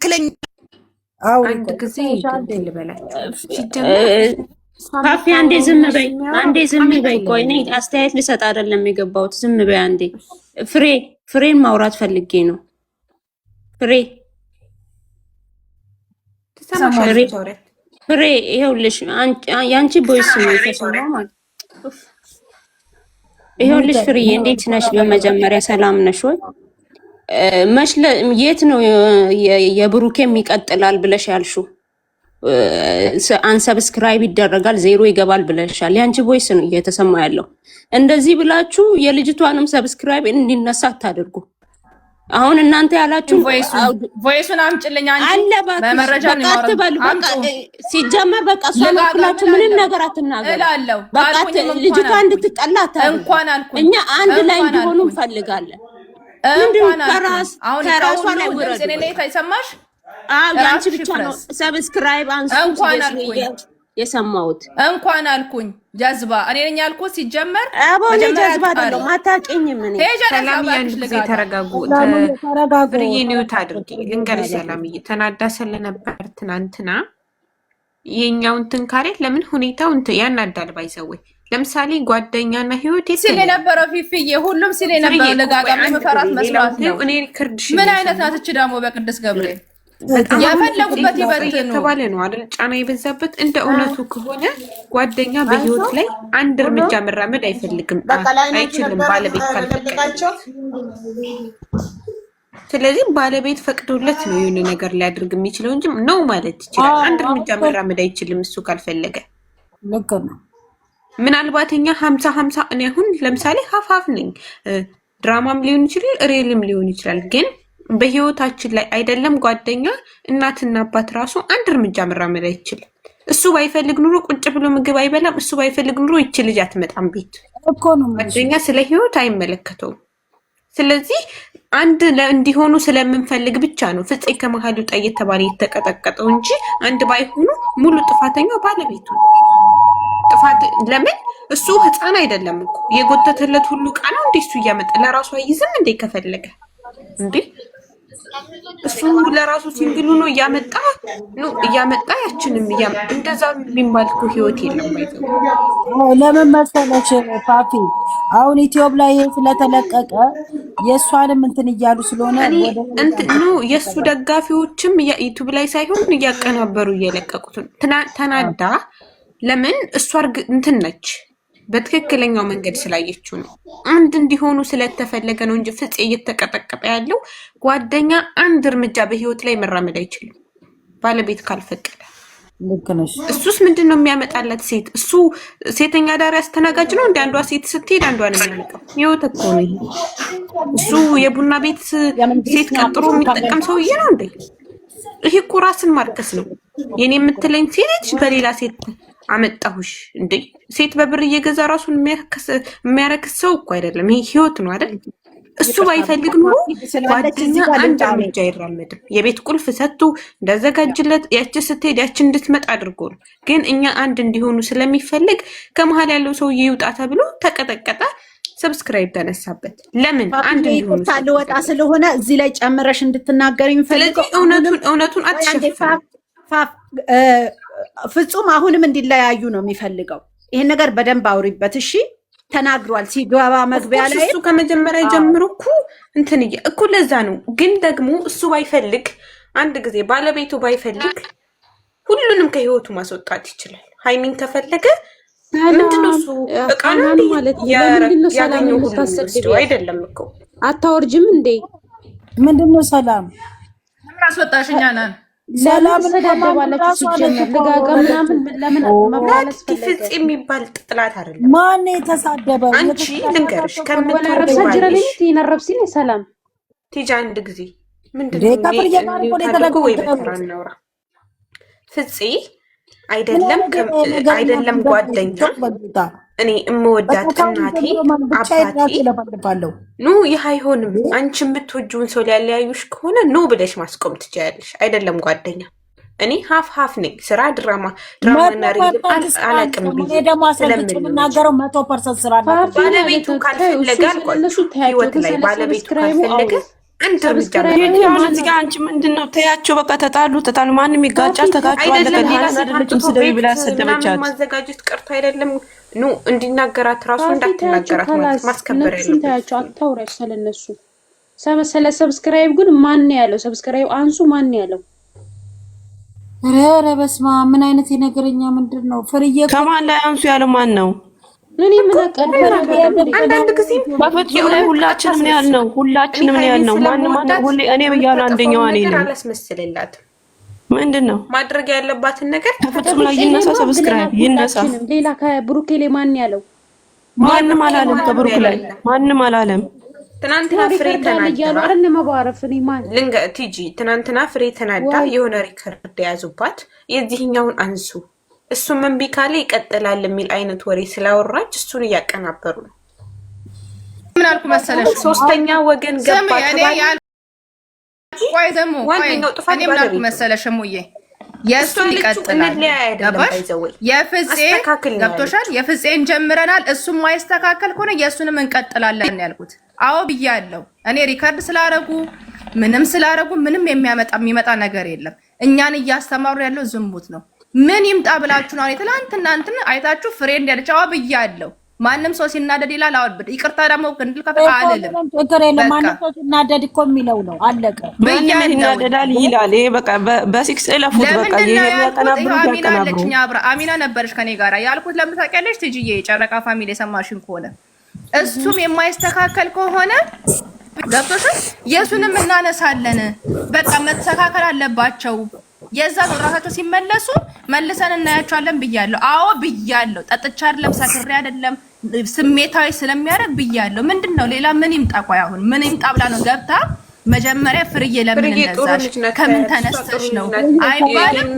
ትክክለኛ አንድ ጊዜ ልበላችሁ ፓፒ አንዴ ዝም በይ፣ አንዴ ዝም በይ። ቆይ እኔ አስተያየት ልሰጥ አይደለም የገባሁት። ዝም በይ አንዴ። ፍሬን ማውራት ፈልጌ ነው። ፍሬ ይኸውልሽ፣ ያንቺ ቦይስ ነው የተሰማው ማለት ይኸውልሽ። ፍሬዬ እንዴት ነሽ? በመጀመሪያ ሰላም ነሽ ወይ? የት ነው የብሩኬም ይቀጥላል ብለሽ ያልሽው? አንሰብስክራይብ ይደረጋል 0 ይገባል ብለሻል። ያንቺ ቮይስ ነው እየተሰማ ያለው። እንደዚህ ብላችሁ የልጅቷንም ሰብስክራይብ እንዲነሳ አታድርጉ። አሁን እናንተ ያላችሁ ቮይሱን አምጪልኝ አንቺ አለ በመረጃ ነው ማውራት። በቃ ሲጀመር በቃ እሷን ወክላችሁ ምንም ነገር አትናገሩ። በቃ ልጅቷ እንድትጠላ አታድርጉ። እኛ አንድ ላይ እንዲሆኑ እንፈልጋለን። ከራሷ ላይ ውረዱ። ሰማሽ? ያንቺ ብቻ ነው ሰብስክራይብ አንሱ የሰማሁት። እንኳን አልኩኝ ጀዝባ እኔ ነኝ ያልኩት። ሲጀመር አቦኔ ጀዝባ አይደለም አታውቂኝም። እኔ ሰላምዬ አንድ ጊዜ ተረጋጉ። ፍሬዬ ኒውት አድርጊ ልንገርሽ። ሰላምዬ ተናዳ ስለነበር ትናንትና የኛው እንትን ካሬት ለምን ሁኔታው እንትን ያናዳል ባይሰው። ለምሳሌ ጓደኛና ህይወት ሲል የነበረው ፊፊዬ ሁሉም ሲል የነበረው ለጋጋም መፈራት መስራት ነው። እኔ ክርድሽ ምን አይነት ናት እቺ ደግሞ በቅዱስ ገብርኤል ያፈለጉበት ይበልጥ ተባለ ነው አይደል? ጫና የበዛበት እንደ እውነቱ ከሆነ ጓደኛ በህይወት ላይ አንድ እርምጃ መራመድ አይፈልግም፣ አይችልም ባለቤት ካልፈቀደ። ስለዚህ ባለቤት ፈቅዶለት ነው የሆነ ነገር ሊያደርግ የሚችለው እንጂ ነው ማለት ይችላል። አንድ እርምጃ መራመድ አይችልም እሱ ካልፈለገ። ልክ ነው። ምናልባት እኛ 50-50 እኔ አሁን ለምሳሌ ሀፍ ነኝ። ድራማም ሊሆን ይችላል ሪልም ሊሆን ይችላል ግን በህይወታችን ላይ አይደለም ጓደኛ እናትና አባት ራሱ አንድ እርምጃ መራመድ አይችልም። እሱ ባይፈልግ ኑሮ ቁጭ ብሎ ምግብ አይበላም። እሱ ባይፈልግ ኑሮ ይቺ ልጅ አትመጣም ቤት። ጓደኛ ስለ ህይወት አይመለከተውም። ስለዚህ አንድ እንዲሆኑ ስለምንፈልግ ብቻ ነው ፍፄ ከመሀል ውጣ እየተባለ የተቀጠቀጠው እንጂ አንድ ባይሆኑ ሙሉ ጥፋተኛው ባለቤቱ ነው። ጥፋት ለምን እሱ ህፃን አይደለም እኮ የጎተተለት ሁሉ ቃና እንዴ እሱ እያመጣ ለራሱ አይዝም እንዴ ከፈለገ እንዴ እሱ ለራሱ ሲንግሉ ነው እያመጣ ያችንም እንደዛ የሚባል እኮ ህይወት የለም። ለምን መሰለሽ ፓፒ አሁን ኢትዮብ ላይ ስለተለቀቀ የእሷንም እንትን እያሉ ስለሆነ የእሱ ደጋፊዎችም ዩቱብ ላይ ሳይሆን እያቀናበሩ እየለቀቁት ተናዳ ለምን እሷ እንትን ነች በትክክለኛው መንገድ ስላየችው ነው። አንድ እንዲሆኑ ስለተፈለገ ነው እንጂ ፍፄ እየተቀጠቀጠ ያለው ጓደኛ አንድ እርምጃ በህይወት ላይ መራመድ አይችልም ባለቤት ካልፈቀደ። ልክ ነሽ። እሱስ ምንድነው የሚያመጣላት ሴት? እሱ ሴተኛ ዳሪ አስተናጋጅ ነው እንደ አንዷ ሴት ስትሄድ አንዷን የሚያመጣው ህይወት እኮ ነው። እሱ የቡና ቤት ሴት ቀጥሮ የሚጠቀም ሰውዬ ነው እንዴ? ይሄ እኮ ራስን ማርከስ ነው። የኔ የምትለኝ ሴት በሌላ ሴት አመጣሁሽ እንዴ? ሴት በብር እየገዛ ራሱን የሚያረክስ ሰው እኮ አይደለም። ይሄ ህይወት ነው አይደል? እሱ ባይፈልግ ኑሮ ጓደኛ አንድ እርምጃ አይራመድም። የቤት ቁልፍ ሰጥቶ እንዳዘጋጅለት ያቺ ስትሄድ ያቺ እንድትመጣ አድርጎ ነው። ግን እኛ አንድ እንዲሆኑ ስለሚፈልግ ከመሀል ያለው ሰው ይውጣ ተብሎ ተቀጠቀጠ። ሰብስክራይብ ተነሳበት። ለምን አንድ እንዲሆኑ ታልወጣ ስለሆነ እዚህ ላይ ጨምረሽ እንድትናገር የሚፈልገው እውነቱን አትሸፍም። ፍጹም አሁንም እንዲለያዩ ነው የሚፈልገው። ይሄን ነገር በደንብ አውሪበት እሺ። ተናግሯል ሲገባ መግቢያ ላይ እሱ ከመጀመሪያ ጀምሮ እንትን እኮ ለዛ ነው። ግን ደግሞ እሱ ባይፈልግ አንድ ጊዜ ባለቤቱ ባይፈልግ ሁሉንም ከህይወቱ ማስወጣት ይችላል። ሃይሚን ከፈለገ ምንድነው እሱ እቃና ማለት ምንድነው? ሰላም የምታሰድብ አይደለም እኮ አታወርጅም እንዴ? ምንድነው ሰላም አስወጣሽኛ ነን ሰላም ተባለች ሲጀመር ልጋጋ ምናምን ለምን መባለስ ፍፄ የሚባል ጥላት አይደለም። ማን የተሳደበ አንቺ ልንገርሽ ከምትወርጅ ይነረብሲኝ ሰላም ቲጂ አንድ ጊዜ ምንድነው ፍፄ አይደለም ጓደኛ እኔ እምወዳት እናቴ አባቴ ይህ አይሆንም። አንቺ የምትወጂውን ሰው ሊያለያዩሽ ከሆነ ብለሽ ማስቆም ትችያለሽ። አይደለም ጓደኛ እኔ ሀፍ ነኝ። ስራ ድራማና ሪል አላቅም ብዬ ስለምናገረው 100% ስራ ባለቤቱ ካልፈለገ ህይወት ላይ ባለቤቱ ካልፈለገ አንድ እርምጃ እዚህ ጋር አንቺ ምንድነው ተያቸው። በቃ ተጣሉ። ማንም ይጋጫል። ተጋጭቷል። ለከታናደረችም ስደይ ብላ ሰደበቻት። ማዘጋጀት ቀርቶ አይደለም ኑ እንዲናገራት ራሱ እንዳትናገራት ማለት ማስከበር ያለው ታያቸው። አታውራሽ ስለነሱ ስለ ሰብስክራይብ ግን ማን ያለው? ሰብስክራይብ አንሱ ማን ያለው? ኧረ በስመ አብ ምን አይነት የነገረኛ ምንድን ነው? ፍርዬ ከማን ላይ አንሱ ያለው ማን ነው? እኔ ምን አቀርበረ አንዳንድ ጊዜ በፍጹም ላይ ሁላችንም ምን ያህል ነው? ሁላችንም ምን ያህል ነው? ማን ሁሌ እኔ ብያለሁ። አንደኛዋ እኔ ነኝ። አላስመስልላት ምንድነው ማድረግ ያለባትን ነገር በፍጹም ላይ ይነሳ። ሰብስክራይብ ይነሳ። ሌላ ከብሩኬ ላይ ማን ያለው? ማንም አላለም። ከብሩክ ላይ ማንም አላለም። ትናንትና ፍሬ ተናዳ ለማባረፍኒ ማን ልንገ ቲጂ ትናንትና ፍሬ ተናዳ የሆነ ሪከርድ ያዙባት። የዚህኛውን አንሱ እሱ ምን ቢካለ ይቀጥላል የሚል አይነት ወሬ ስላወራች እሱን እያቀናበሩ ነው። ምን አልኩ መሰለሽ? ሶስተኛ ወገን ገባ ተባለ። ቆይ ደግሞ እኔ ምን አልኩ መሰለሽ? ሙዬ የእሱን ይቀጥላል። የፍፄ ገብቶሻል። የፍፄን ጀምረናል። እሱም ማይስተካከል ከሆነ የእሱንም እንቀጥላለን ያልኩት አዎ ብያለሁ። እኔ ሪከርድ ስላረጉ ምንም ስላረጉ ምንም የሚመጣ ነገር የለም። እኛን እያስተማሩ ያለው ዝሙት ነው። ምን ይምጣ ብላችሁ ነው? ትናንትና እንትን አይታችሁ ፍሬንድ ያለች አዎ ብያለሁ። ማንም ሰው ሲናደድ ይላል። አዎ ይቅርታ ደግሞ ግንድል ከፈታ አልልም። ማንም ሰው ሲናደድ እኮ የሚለው ነው አለቀ። ማንም ይናደዳል ይላል። ይሄ በቃ በሲክስ እለፉት። በቃ ይሄ ያቀናብሩ አሚና አለችኝ። አሚና ነበረች ከኔ ጋራ ያልኩት ለምን ታውቂያለሽ? ትጂዬ ጨረቃ ፋሚሊ የሰማሽን ከሆነ እሱም የማይስተካከል ከሆነ ገብቶሻል። የሱንም እናነሳለን። በቃ መተካከል አለባቸው። የዛ ነው ራሳቸው ሲመለሱ መልሰን እናያቸዋለን ብያለሁ። አዎ ብያለሁ። ጠጥቻ አይደለም ሰክሬ አይደለም ስሜታዊ ስለሚያደርግ ብያለሁ። ምንድነው ሌላ ምን ይምጣ? ቆይ አሁን ምን ይምጣ ብላ ነው ገብታ መጀመሪያ ፍርዬ ለምን እንደዛሽ ከምን ተነስተሽ ነው አይባልም።